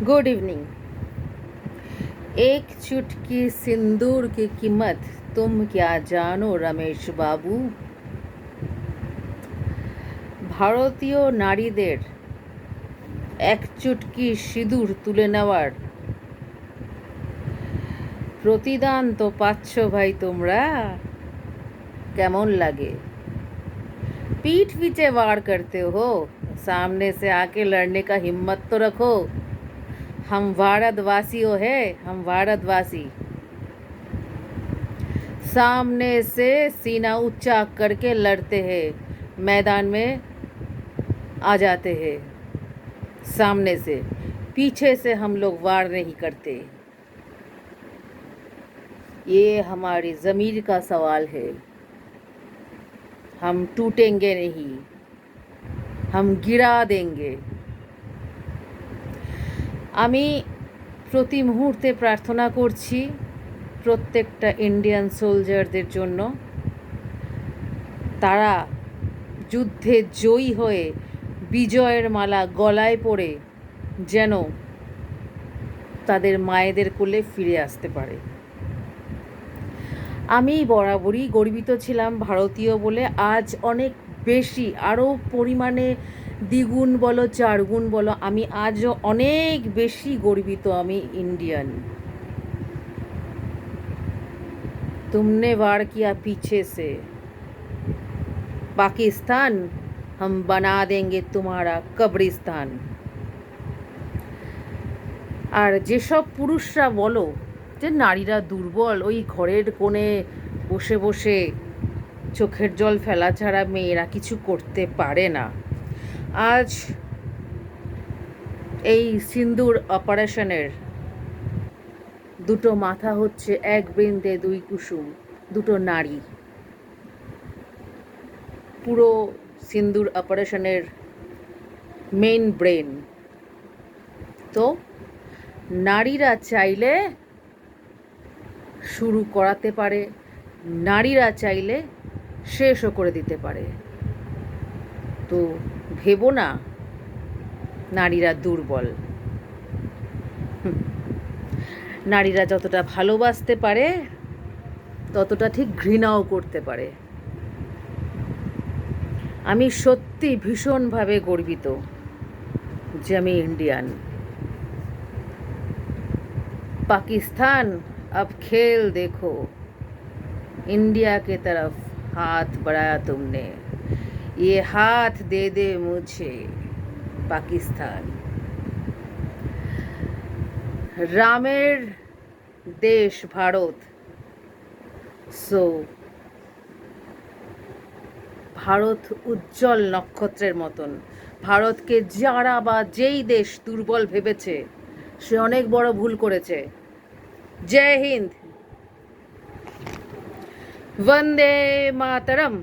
Good evening. एक चुटकी सिंदूर की कीमत तुम क्या जानो रमेश बाबू। ভারতীয় নারীদের এক চুটকি সিঁদুর তুলে নেওয়ার প্রতিদান তো পাচ্ছ ভাই তোমরা। কেমন লাগে? पीठ पीछे वार करते हो, सामने से आके लड़ने का हिम्मत तो रखो। हम भारतवासी हो है, हम भारतवासी सामने से सीना ऊंचा करके लड़ते हैं, मैदान में आ जाते हैं। सामने से, पीछे से हम लोग वार नहीं करते। ये हमारी ज़मीर का सवाल है। हम टूटेंगे नहीं, हम गिरा देंगे। আমি প্রতি মুহূর্তে প্রার্থনা করছি প্রত্যেকটা ইন্ডিয়ান সোলজারদের জন্য, তারা যুদ্ধে জয়ী হয়ে বিজয়ের মালা গলায় পরে যেন তাদের মায়েদের কোলে ফিরে আসতে পারে। আমি বরাবরই গর্বিত ছিলাম ভারতীয় বলে, আজ অনেক বেশি, আরও পরিমাণে দ্বিগুণ বলো চারগুণ বলো, আমি আজও অনেক বেশি গর্বিত আমি इंडियन। तुमने वार किया पीछे से, पाकिस्तान हम बना देंगे तुम्हारा कब्रिस्तान। আর যেসব পুরুষরা বলো যে নারীরা দুর্বল, ওই ঘরের কোণে বসে বসে চোখের জল ফেলা ছাড়া মেয়েরা কিছু করতে পারে না, আজ এই সিন্দুর অপারেশনের দুটো মাথা হচ্ছে এক বৃন্দে দুই কুসুম, দুটো নারী। পুরো সিন্দুর অপারেশনের মেইন ব্রেন। তো নারীরা চাইলে শুরু করাতে পারে, নারীরা চাইলে শেষও করে দিতে পারে। তো ভেবো না নারীরা দুর্বল। নারীরা যতটা ভালোবাসতে পারে ততটা ঠিক ঘৃণাও করতে পারে। আমি সত্যি ভীষণভাবে গর্বিত যে আমি इंडियन। पाकिस्तान अब खेल देखो, इंडिया के तरफ हाथ बढ़ाया तुमने, ये हाथ दे दे मुझे पाकिस्तान। রামের দেশ ভারত, সো ভারত উজ্জ্বল নক্ষত্রের মতন। ভারতকে যারা বা যেই দেশ দুর্বল ভেবেছে সে অনেক বড় ভুল করেছে। জয় হিন্দ, বন্দে মাতরম।